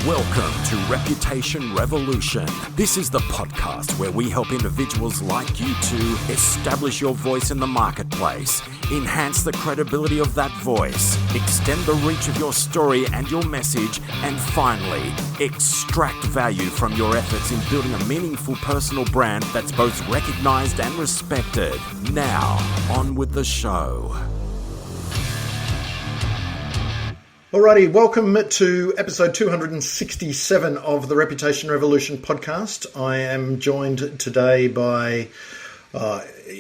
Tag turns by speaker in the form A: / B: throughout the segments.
A: Welcome to Reputation Revolution. This is the podcast where we help individuals like you to establish your voice in the marketplace, enhance the credibility of that voice, extend the reach of your story and your message, and finally, extract value from your efforts in building a meaningful personal brand that's both recognized and respected. Now, on with the show.
B: Alrighty, welcome to episode 267 of the Reputation Revolution podcast. I am joined today by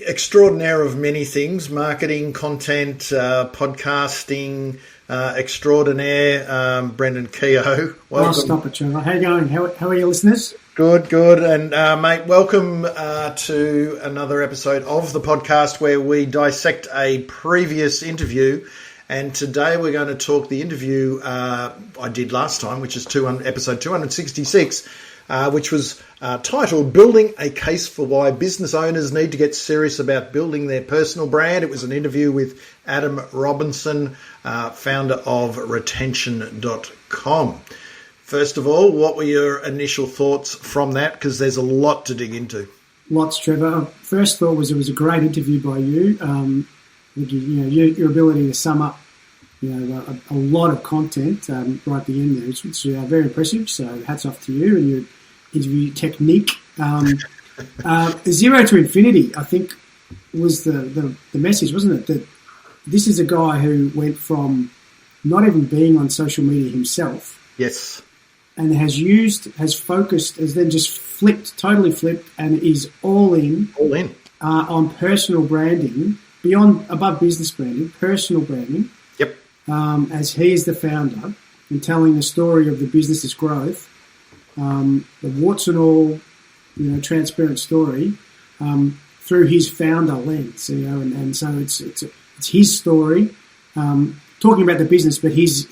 B: extraordinaire of many things: marketing, content, podcasting, extraordinaire, Brendan Keogh.
C: Welcome. Oh, stop it, Trevor. How are you going? How are your listeners?
B: Good. And mate, welcome to another episode of the podcast where we dissect a previous interview. And today we're going to talk the interview I did last time, which is episode 266, which was titled Building a Case for Why Business Owners Need to Get Serious About Building Their Personal Brand. It was an interview with Adam Robinson, founder of retention.com. First of all, what were your initial thoughts from that? Because there's a lot to dig into.
C: Lots, Trevor. First thought was it was a great interview by you. Your ability to sum up, a lot of content right at the end there, which is very impressive. So hats off to you and your interview technique. Zero to infinity, I think, was the message, wasn't it? That this is a guy who went from not even being on social media himself.
B: Yes. And
C: has focused, has then just totally flipped, and is all in on personal branding. Above business branding, personal branding.
B: Yep.
C: As he is the founder and telling the story of the business's growth, the warts and all, transparent story through his founder lens. And so it's his story, talking about the business, but his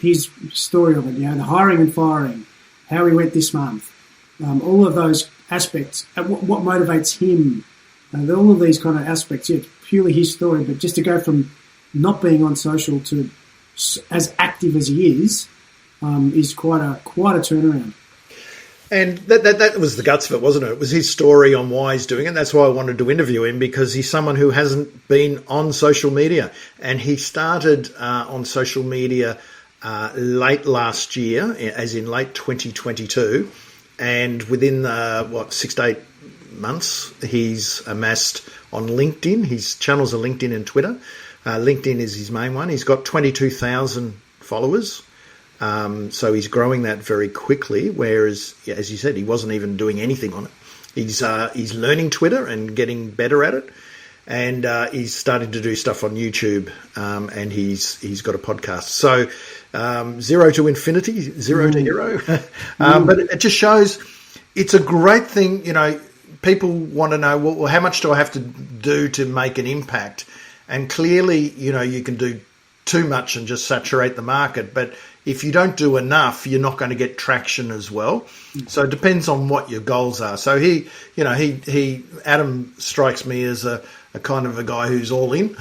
C: story of it. The hiring and firing, how he went this month, all of those aspects, what motivates him. All of these kind of aspects, purely his story, but just to go from not being on social to as active as he is quite a turnaround.
B: And that was the guts of it, wasn't it? It was his story on why he's doing it. That's why I wanted to interview him, because he's someone who hasn't been on social media. And he started on social media late last year, as in late 2022. And within, 6 to 8 months, he's amassed on LinkedIn. His channels are LinkedIn and Twitter. LinkedIn is his main one. He's got 22,000 followers. So he's growing that very quickly, whereas, as you said, he wasn't even doing anything on it. He's learning Twitter and getting better at it. And he's starting to do stuff on YouTube, and he's got a podcast. So zero to infinity, zero to hero. But it just shows it's a great thing, People want to know, well, how much do I have to do to make an impact? And clearly, you can do too much and just saturate the market. But if you don't do enough, you're not going to get traction as well. So it depends on what your goals are. So Adam strikes me as a kind of a guy who's all in,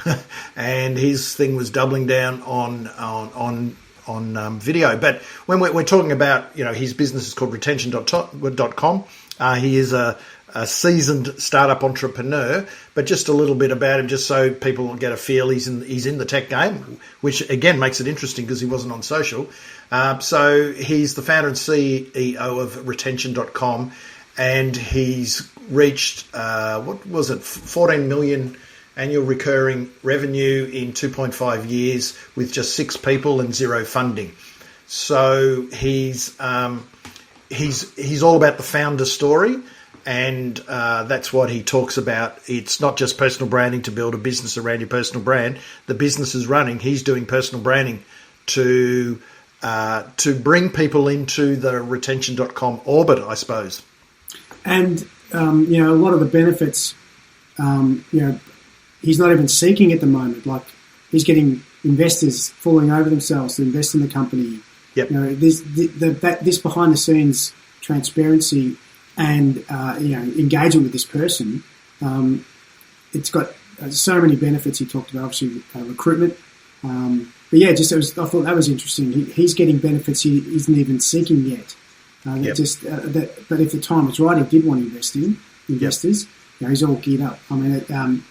B: and his thing was doubling down on video. But when we're talking about, his business is called retention.com. He is a seasoned startup entrepreneur, but just a little bit about him, just so people will get a feel. He's in the tech game, which again makes it interesting because he wasn't on social. So he's the founder and CEO of retention.com, and he's reached 14 million annual recurring revenue in 2.5 years with just 6 people and 0 funding. So he's all about the founder story. And that's what he talks about. It's not just personal branding to build a business around your personal brand. The business is running. He's doing personal branding to bring people into the retention.com orbit, I suppose.
C: And, a lot of the benefits, he's not even seeking at the moment. Like, he's getting investors falling over themselves to invest in the company.
B: Yep.
C: This behind-the-scenes transparency and engaging with this person, it's got so many benefits. He talked about, obviously, recruitment, but I thought that was interesting. He's getting benefits he isn't even seeking yet, But if the time was right, he did want investors. He's all geared up. I mean,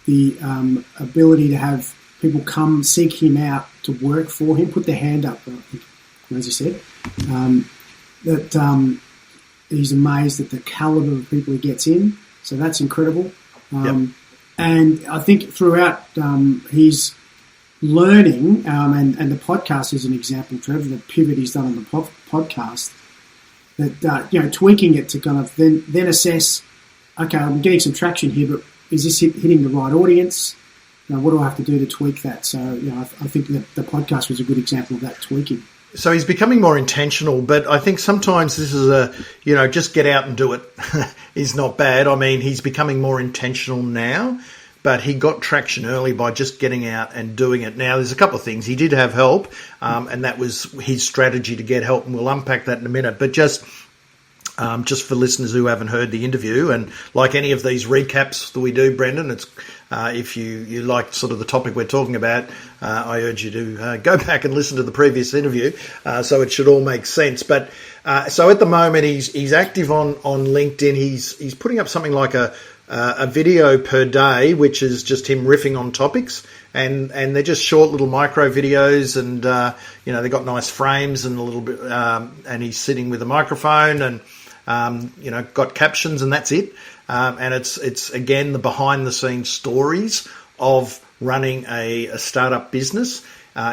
C: the ability to have people come seek him out to work for him, put their hand up, I think, as you said, that he's amazed at the calibre of people he gets in. So that's incredible. And I think throughout his learning, and the podcast is an example, Trevor, the pivot he's done on the podcast, that, tweaking it to kind of then assess, okay, I'm getting some traction here, but is this hitting the right audience? What do I have to do to tweak that? So, I think that the podcast was a good example of that tweaking.
B: So he's becoming more intentional, but I think sometimes this is just get out and do it is not bad. I mean, he's becoming more intentional now, but he got traction early by just getting out and doing it. Now, there's a couple of things. He did have help, and that was his strategy to get help, and we'll unpack that in a minute. But just for listeners who haven't heard the interview, and like any of these recaps that we do, Brendan, it's if you like sort of the topic we're talking about, I urge you to go back and listen to the previous interview, so it should all make sense. But so at the moment, he's active on LinkedIn. He's putting up something like a video per day, which is just him riffing on topics, and they're just short little micro videos, and they've got nice frames and a little bit, and he's sitting with a microphone and got captions, and that's it. And it's again the behind the scenes stories of running a startup business.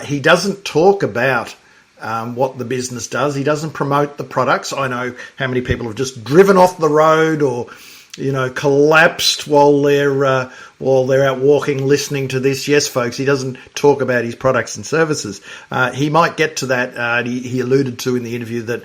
B: He doesn't talk about what the business does. He doesn't promote the products. I know how many people have just driven off the road or collapsed while they're out walking, listening to this. Yes, folks, he doesn't talk about his products and services. He might get to that. He alluded to in the interview that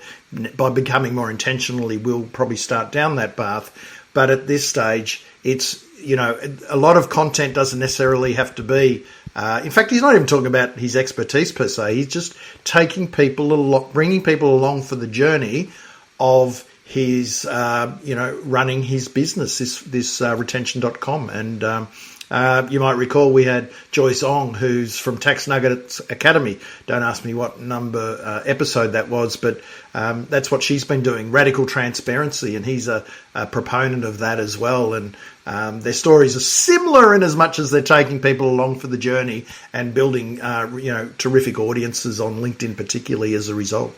B: by becoming more intentional, he will probably start down that path. But at this stage, it's, a lot of content doesn't necessarily have to be. In fact, he's not even talking about his expertise per se. He's just taking people, bringing people along for the journey of his, running his business, this retention.com. And you might recall we had Joyce Ong, who's from Tax Nuggets Academy. Don't ask me what number episode that was, but that's what she's been doing, radical transparency, and he's a proponent of that as well. And their stories are similar in as much as they're taking people along for the journey and building, terrific audiences on LinkedIn, particularly as a result.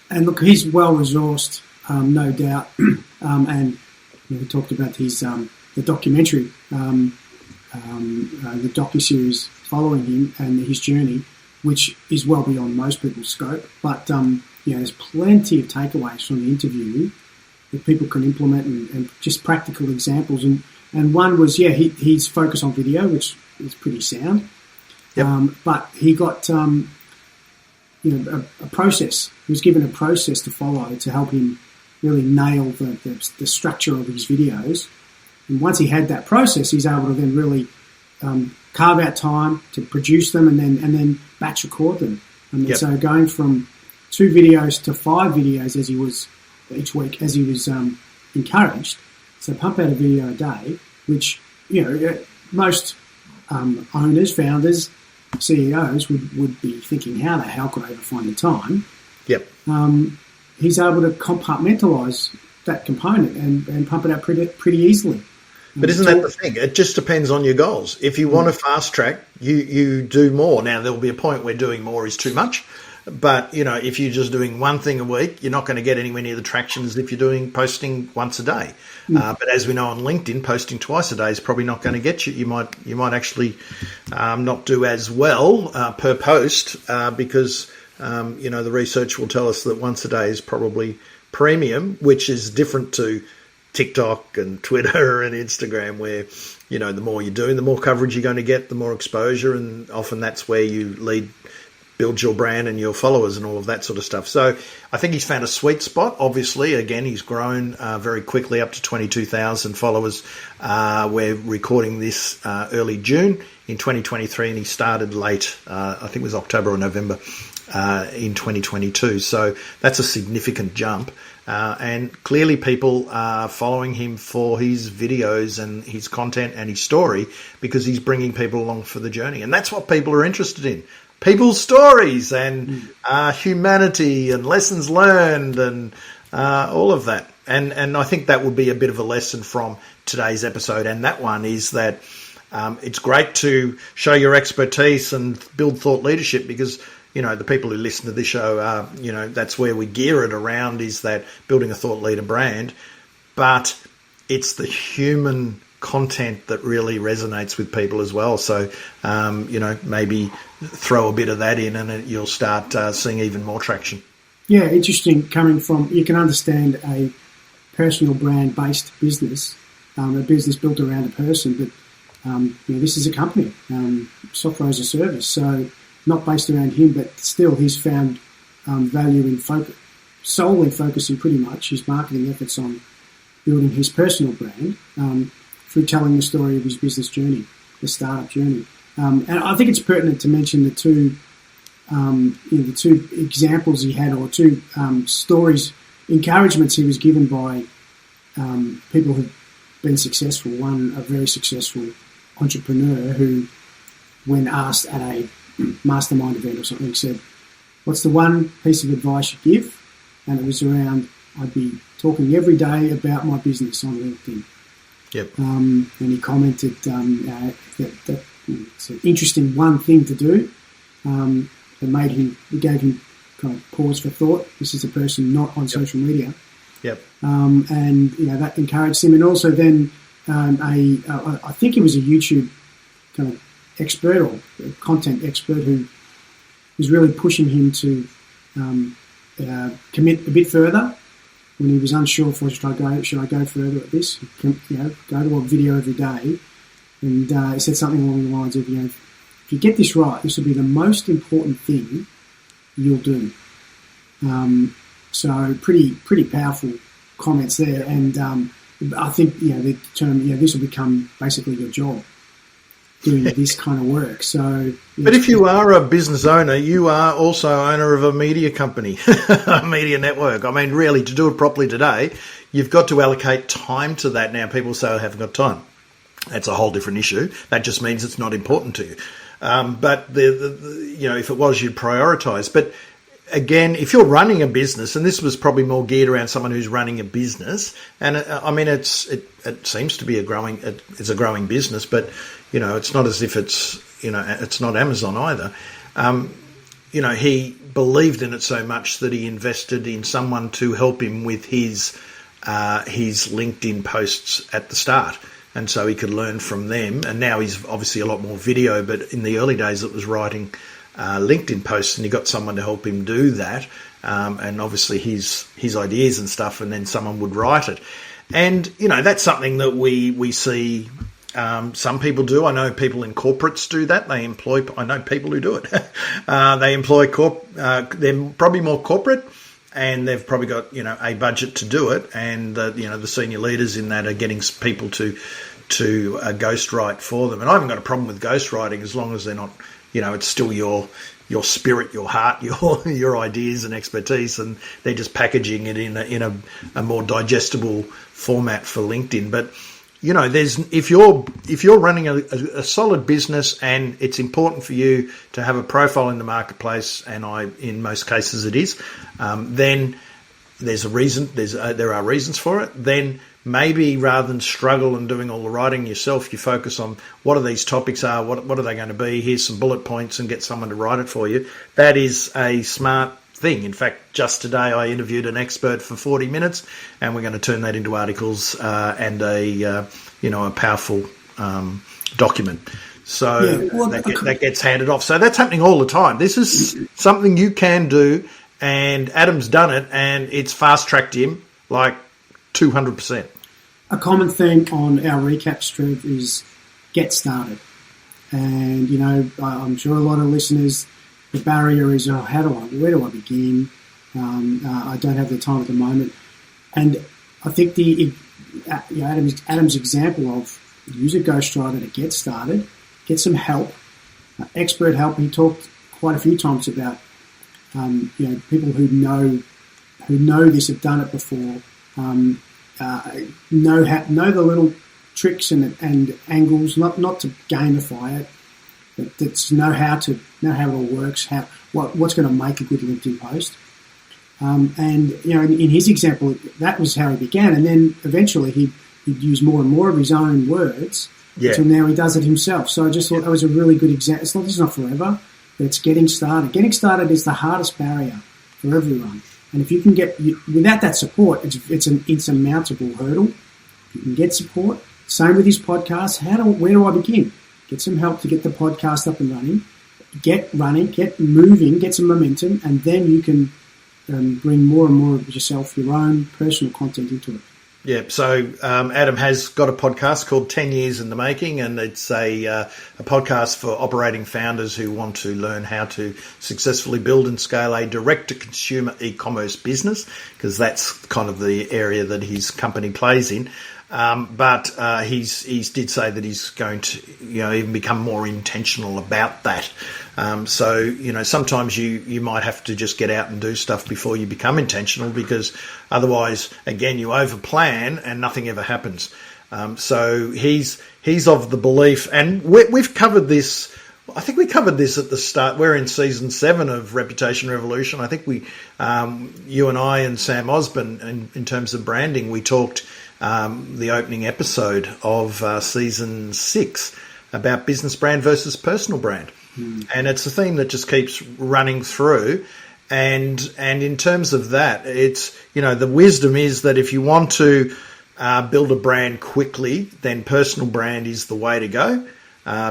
C: And look, he's well-resourced. No doubt, and we talked about his the documentary, the docuseries following him and his journey, which is well beyond most people's scope. But there's plenty of takeaways from the interview that people can implement and just practical examples. And one was he's focused on video, which is pretty sound. Yep. But he got a process. He was given a process to follow to help him really nail the structure of his videos. And once he had that process, he's able to then really carve out time to produce them and then batch record them. And so going from 2 videos to 5 videos as he was each week, as he was encouraged. So pump out a video a day, which most owners, founders, CEOs would be thinking, how the hell could I ever find the time?
B: Yep.
C: He's able to compartmentalise that component and pump it out pretty easily.
B: But isn't that the thing? It just depends on your goals. If you want to fast track, you do more. Now, there will be a point where doing more is too much. But, if you're just doing one thing a week, you're not going to get anywhere near the traction as if you're posting once a day. But as we know on LinkedIn, posting twice a day is probably not going to get you. You might actually not do as well per post because the research will tell us that once a day is probably premium, which is different to TikTok and Twitter and Instagram, where, the more you're doing, the more coverage you're going to get, the more exposure, and often that's where you build your brand and your followers and all of that sort of stuff. So I think he's found a sweet spot. Obviously, again, he's grown very quickly up to 22,000 followers. We're recording this early June in 2023, and he started late, I think it was October or November in 2022. So that's a significant jump. And clearly people are following him for his videos and his content and his story because he's bringing people along for the journey. And that's what people are interested in. People's stories and humanity and lessons learned and all of that. And I think that would be a bit of a lesson from today's episode. And that one is that it's great to show your expertise and build thought leadership, because, you know, the people who listen to this show are, you know, that's where we gear it around, is that building a thought leader brand. But it's the human content that really resonates with people as well. So, you know, maybe throw a bit of that in and you'll start seeing even more traction.
C: Yeah, interesting. Coming from, you can understand a personal brand-based business, a business built around a person, but you know, this is a company, software as a service, so not based around him, but still he's found value in solely focusing pretty much his marketing efforts on building his personal brand through telling the story of his business journey, the startup journey. And I think it's pertinent to mention the two examples he had, or two stories, encouragements he was given by people who've been successful. One, a very successful entrepreneur who, when asked at a mastermind event or something, said, "What's the one piece of advice you give?" And it was around, "I'd be talking every day about my business on LinkedIn."
B: Yep.
C: And he commented that it's an interesting one thing to do. It gave him kind of pause for thought. This is a person not on social media.
B: Yep.
C: And you know, that encouraged him. And also then I think he was a YouTube kind of expert or content expert who was really pushing him to commit a bit further when he was unsure if should I go further at this? You know, go to a video every day. And he said something along the lines of, you know, if you get this right, this will be the most important thing you'll do. So pretty powerful comments there. And I think, you know, the term, you know, this will become basically your job, doing this kind of work. So,
B: but if you are a business owner, you are also owner of a media company, a media network. I mean, really, to do it properly today, you've got to allocate time to that. Now, people say I haven't got time. That's a whole different issue. That just means it's not important to you. But you know, if it was, you'd prioritise. But again, if you're running a business, and this was probably more geared around someone who's running a business, and I mean, it seems to be it's a growing business, but you know, it's not as if it's, you know, it's not Amazon either. You know, he believed in it so much that he invested in someone to help him with his LinkedIn posts at the start. And so he could learn from them. And now he's obviously a lot more video, but in the early days it was writing LinkedIn posts, and he got someone to help him do that. And obviously his ideas and stuff, and then someone would write it. And, you know, that's something that we see some people do. I know people in corporates do that. I know people who do it. They employ they're probably more corporate, and they've probably got, you know, a budget to do it, and you know, the senior leaders in that are getting people to ghostwrite for them. And I haven't got a problem with ghostwriting as long as they're not, you know, it's still your spirit, your heart, your ideas and expertise, and they're just packaging it in a more digestible format for LinkedIn. But you know, if you're running a solid business and it's important for you to have a profile in the marketplace, and in most cases it is, then there's a reason. There are reasons for it. Then maybe rather than struggle and doing all the writing yourself, you focus on what are these topics are, what are they going to be. Here's some bullet points, and get someone to write it for you. That is a smart thing. In fact, just today I interviewed an expert for 40 minutes, and we're going to turn that into articles and a powerful document. So that gets handed off. So that's happening all the time. This is something you can do, and Adam's done it, and it's fast-tracked him like 200%.
C: A common theme on our recaps, Trev, is get started. And, you know, I'm sure a lot of listeners, the barrier is, where do I begin? I don't have the time at the moment. And I think Adam's example of use a ghostwriter to get started, get some help, expert help. He talked quite a few times about people who know this, have done it before, know the little tricks and angles, not to gamify it, but know how it all works, what's going to make a good LinkedIn post. And in his example, that was how he began, and then eventually he'd use more and more of his own words.
B: Yeah.
C: Until now he does it himself. So I just thought that was a really good example. It's not forever, but it's getting started. Getting started is the hardest barrier for everyone. And if you can without that support, it's an insurmountable hurdle. You can get support. Same with his podcast. Where do I begin? Get some help to get the podcast up and running. Get moving, get some momentum, and then you can bring more and more of yourself, your own personal content into it.
B: Yeah, so Adam has got a podcast called 10 Years in the Making, and it's a podcast for operating founders who want to learn how to successfully build and scale a direct-to-consumer e-commerce business, because that's kind of the area that his company plays in. But he's did say that he's going to, even become more intentional about that. So sometimes you might have to just get out and do stuff before you become intentional, because otherwise, again, you overplan and nothing ever happens. So he's of the belief, and we've covered this. I think we covered this at the start. We're in season 7 of Reputation Revolution. I think you and I and Sam Osborne, in terms of branding, we talked the opening episode of season 6 about business brand versus personal brand. And it's a theme that just keeps running through. And in terms of that, it's, the wisdom is that if you want to build a brand quickly, then personal brand is the way to go.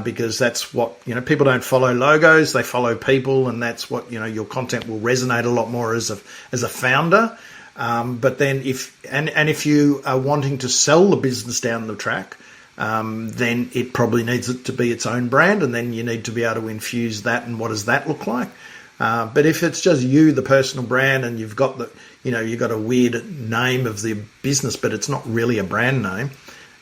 B: Because that's what, people don't follow logos, they follow people, and that's what, your content will resonate a lot more as a founder. But then if you are wanting to sell the business down the track, then it probably needs it to be its own brand, and then you need to be able to infuse that. And what does that look like? But if it's just you, the personal brand, and you've got you've got a weird name of the business, but it's not really a brand name,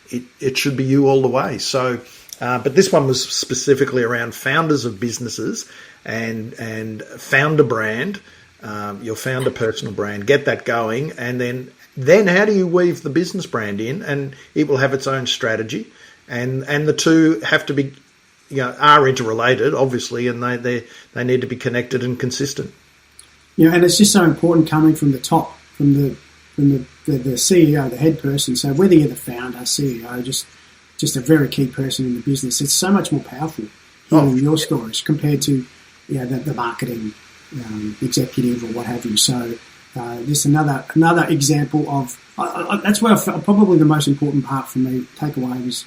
B: it should be you all the way. So, but this one was specifically around founders of businesses and founder brand. Your founder personal brand, get that going, and then how do you weave the business brand in? And it will have its own strategy, and the two have to be, are interrelated, obviously, and they need to be connected and consistent.
C: And it's just so important coming from the top, from the CEO, the head person. So whether you're the founder, CEO, just a very key person in the business, it's so much more powerful hearing your stories compared to the marketing executive or what have you. So just another example of that's where probably the most important part for me takeaway was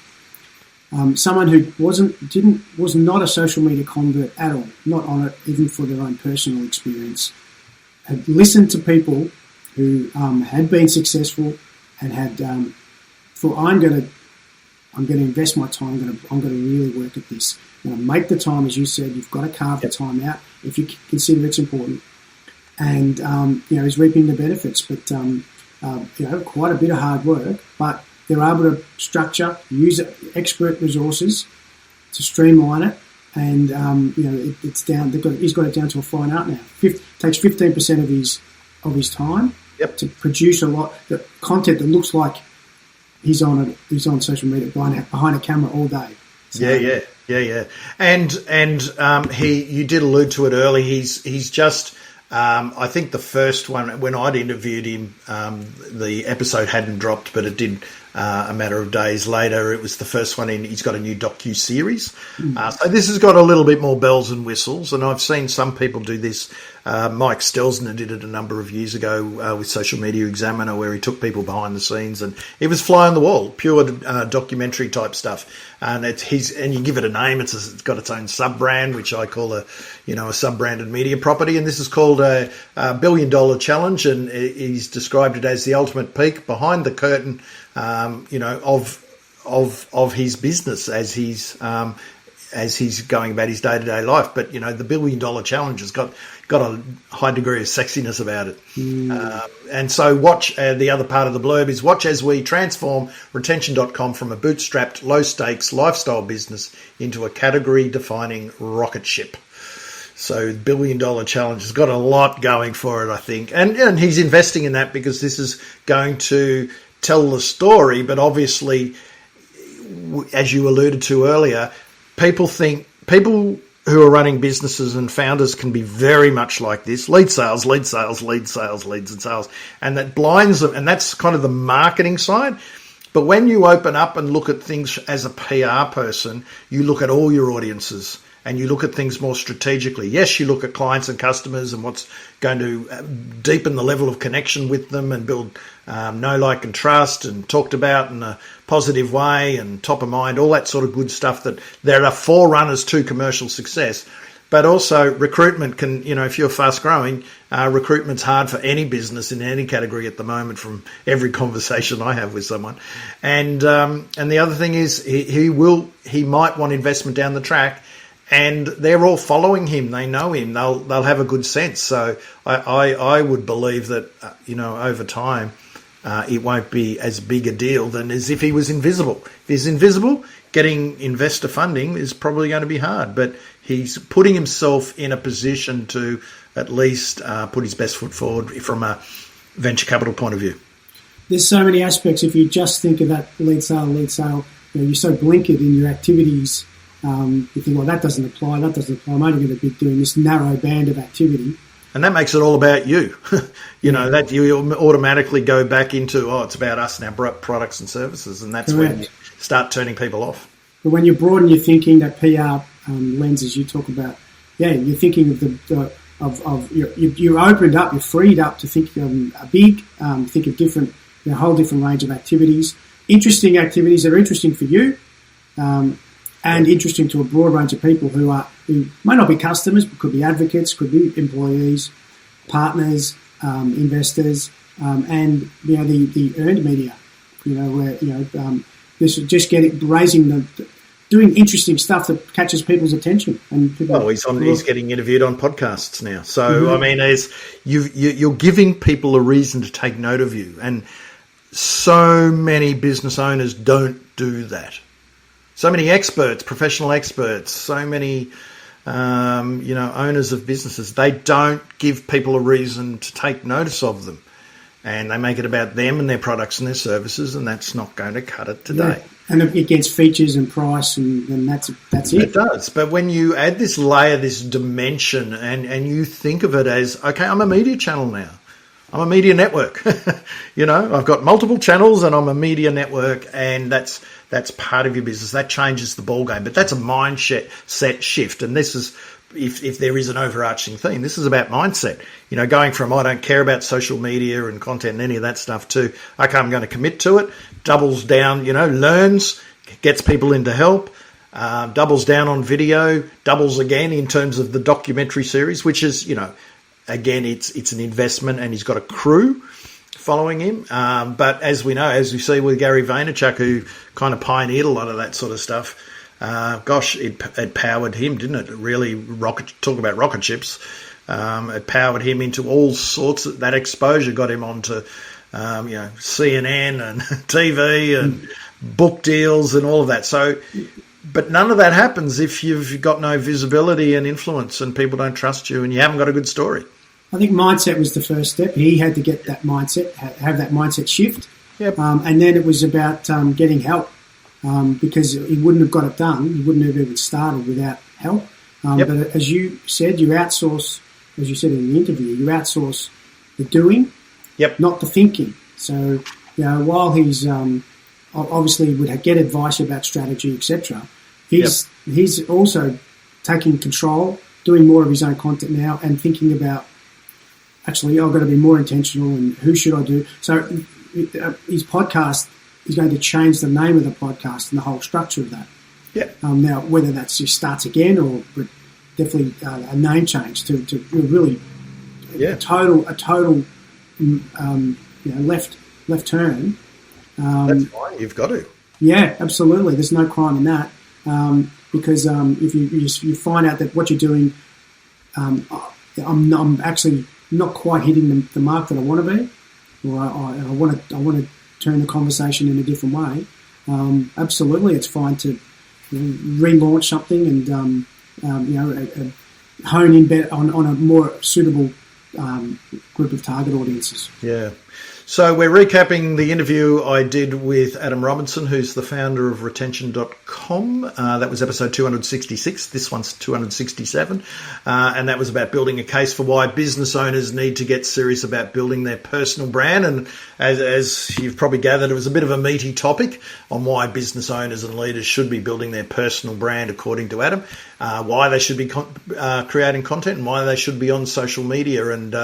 C: someone who was not a social media convert at all, not on it even for their own personal experience, had listened to people who had been successful and had thought, I'm going to invest my time. I'm going to really work at this. I'm going to make the time, as you said. You've got to carve the time out if you consider it's important. And he's reaping the benefits, but quite a bit of hard work. But they're able to structure, use expert resources to streamline it, and it's down. He's got it down to a fine art now. Takes 15% of his time to produce a lot the content that looks like he's on social media behind a camera all day. So,
B: yeah. And you did allude to it early. He's just. I think the first one, when I'd interviewed him, the episode hadn't dropped, but it did a matter of days later. It was the first one he's got a new docuseries. So this has got a little bit more bells and whistles, and I've seen some people do this. Mike Stelzner did it a number of years ago with Social Media Examiner, where he took people behind the scenes, and it was fly on the wall, pure documentary type stuff. And and you give it a name. It's got its own sub brand, which I call a sub branded media property. And this is called a $1 billion challenge, and he's described it as the ultimate peek behind the curtain, of his business as he's going about his day-to-day life. But, the $1 billion challenge has got a high degree of sexiness about it. And so watch, the other part of the blurb is, watch as we transform retention.com from a bootstrapped, low-stakes lifestyle business into a category-defining rocket ship. So $1 billion challenge has got a lot going for it, I think. And he's investing in that because this is going to tell the story, but obviously, as you alluded to earlier, people who are running businesses and founders can be very much like this. Lead sales, lead sales, lead sales, leads and sales. And that blinds them. And that's kind of the marketing side. But when you open up and look at things as a PR person, you look at all your audiences and you look at things more strategically. Yes, you look at clients and customers and what's going to deepen the level of connection with them and build know, like and trust and talked about in a positive way and top of mind, all that sort of good stuff that there are forerunners to commercial success. But also recruitment can, if you're fast growing, recruitment's hard for any business in any category at the moment from every conversation I have with someone. And the other thing is he might want investment down the track. And they're all following him. They know him. They'll have a good sense. So I would believe that over time it won't be as big a deal than as if he was invisible. If he's invisible, getting investor funding is probably going to be hard. But he's putting himself in a position to at least put his best foot forward from a venture capital point of view.
C: There's so many aspects. If you just think of that lead sale, you're so blinkered in your activities. You think, well, that doesn't apply. I'm only going to be doing this narrow band of activity.
B: And that makes it all about you. That you automatically go back into, it's about us and our products and services. And that's
C: Correct.
B: when you start turning people off.
C: But when you broaden your thinking, that PR lenses you talk about, you're thinking of you're opened up, you're freed up to think big, think of different, a whole different range of activities, interesting activities that are interesting for you. And interesting to a broad range of people who may not be customers, but could be advocates, could be employees, partners, investors, and the earned media. This is just doing interesting stuff that catches people's attention. And
B: he's getting interviewed on podcasts now. So you're giving people a reason to take note of you, and so many business owners don't do that. So many experts, professional experts, so many, owners of businesses, they don't give people a reason to take notice of them. And they make it about them and their products and their services, and that's not going to cut it today.
C: Yeah. And it gets features and price, and that's it.
B: It does. But when you add this layer, this dimension, and you think of it as, okay, I'm a media channel now. I'm a media network. I've got multiple channels and I'm a media network, and that's part of your business. That changes the ballgame. But that's a mindset shift. And this is, if there is an overarching theme, this is about mindset. Going from I don't care about social media and content and any of that stuff to, okay, I'm going to commit to it, doubles down, learns, gets people into help, doubles down on video, doubles again in terms of the documentary series, which is, again, it's an investment, and he's got a crew following him. But as we see with Gary Vaynerchuk, who kind of pioneered a lot of that sort of stuff, it powered him, didn't it? It really talk about rocket ships. It powered him into all sorts of, that exposure got him onto, CNN and TV and book deals and all of that. So, but none of that happens if you've got no visibility and influence and people don't trust you and you haven't got a good story.
C: I think mindset was the first step. He had to get that mindset, have that mindset shift.
B: Yep.
C: And then it was about getting help because he wouldn't have got it done. He wouldn't have even started without help.
B: Yep.
C: But as you said, you outsource, as you said in the interview, you outsource the doing, not the thinking. So, while he's obviously would get advice about strategy, etc., he's also taking control, doing more of his own content now, and thinking about, actually, I've got to be more intentional, and who should I do? So his podcast is going to change the name of the podcast and the whole structure of that.
B: Yeah.
C: Now, whether that's just starts again or definitely a name change to really a total left turn.
B: That's fine. You've got to.
C: Yeah, absolutely. There's no crime in that because if you find out that what you're doing, I'm actually not quite hitting the mark that I want to be, or I want to turn the conversation in a different way. Absolutely, it's fine to relaunch something and hone in better on a more suitable group of target audiences.
B: Yeah. So we're recapping the interview I did with Adam Robinson, who's the founder of retention.com. That was episode 266. This one's 267. And that was about building a case for why business owners need to get serious about building their personal brand. And as you've probably gathered, it was a bit of a meaty topic on why business owners and leaders should be building their personal brand, according to Adam, why they should be creating content and why they should be on social media. And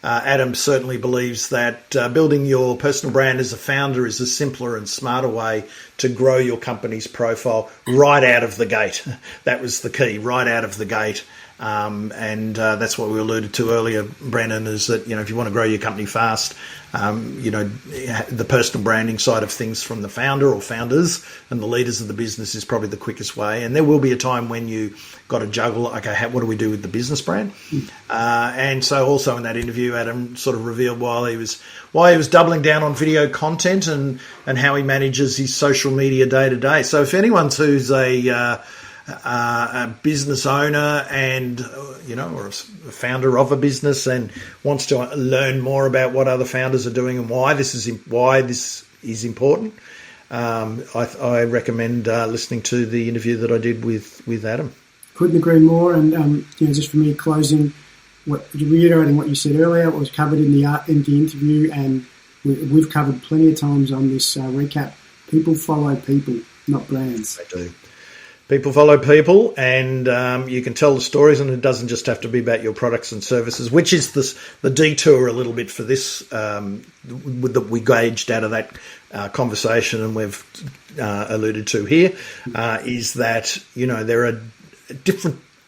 B: Adam certainly believes that building your personal brand as a founder is a simpler and smarter way to grow your company's profile right out of the gate. That was the key, right out of the gate. And that's what we alluded to earlier, Brendan, is that, if you want to grow your company fast, the personal branding side of things from the founder or founders and the leaders of the business is probably the quickest way. And there will be a time when you got to juggle, okay, what do we do with the business brand? And so also in that interview, Adam sort of revealed why he was doubling down on video content and how he manages his social media day to day. So if anyone's who's a business owner and or a founder of a business and wants to learn more about what other founders are doing and why this is important, I recommend listening to the interview that I did with Adam.
C: Couldn't agree more. And just for me, closing, reiterating what you said earlier, it was covered in the interview, and we've covered plenty of times on this recap. People follow people, not brands.
B: They do. People follow people, and you can tell the stories, and it doesn't just have to be about your products and services, which is the detour a little bit for this that we gauged out of that conversation, and we've alluded to here, is that there are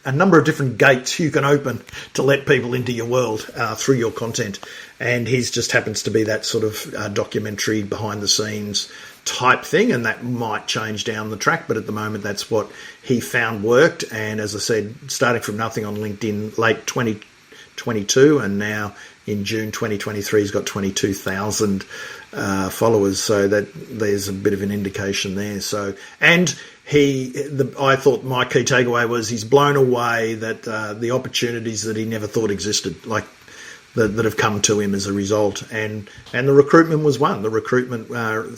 B: a number of different gates you can open to let people into your world through your content, and his just happens to be that sort of documentary behind the scenes type thing, and that might change down the track, but at the moment that's what he found worked. And as I said, starting from nothing on LinkedIn late 2022, and now in June 2023 he's got 22,000 followers, so that there's a bit of an indication there. So, and I thought my key takeaway was he's blown away that the opportunities that he never thought existed, like that have come to him as a result, and the recruitment was one. The recruitment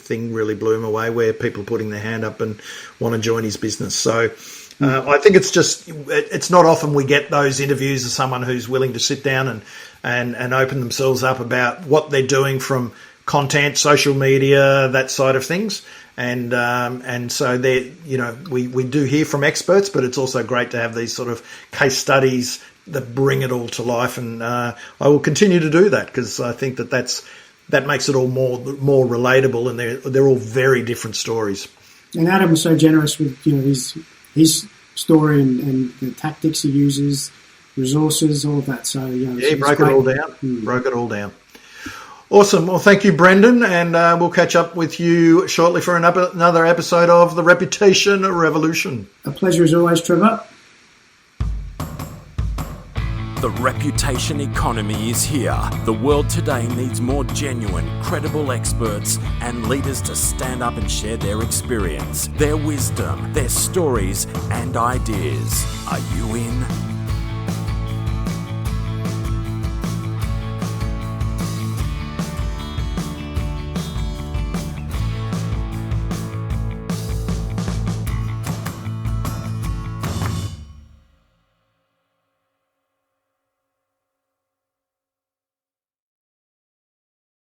B: thing really blew him away, where people are putting their hand up and want to join his business. So I think it's not often we get those interviews of someone who's willing to sit down and open themselves up about what they're doing from content, social media, that side of things. And so we do hear from experts, but it's also great to have these sort of case studies that bring it all to life, and I will continue to do that, because I think that makes it all more relatable, and they're all very different stories.
C: And Adam was so generous with his story and the tactics he uses, resources, all of that. So
B: he broke it all down. Broke it all down. Awesome. Well, thank you, Brendan, and we'll catch up with you shortly for another episode of The Reputation Revolution.
C: A pleasure as always, Trevor.
A: The reputation economy is here. The world today needs more genuine, credible experts and leaders to stand up and share their experience, their wisdom, their stories and ideas. Are you in?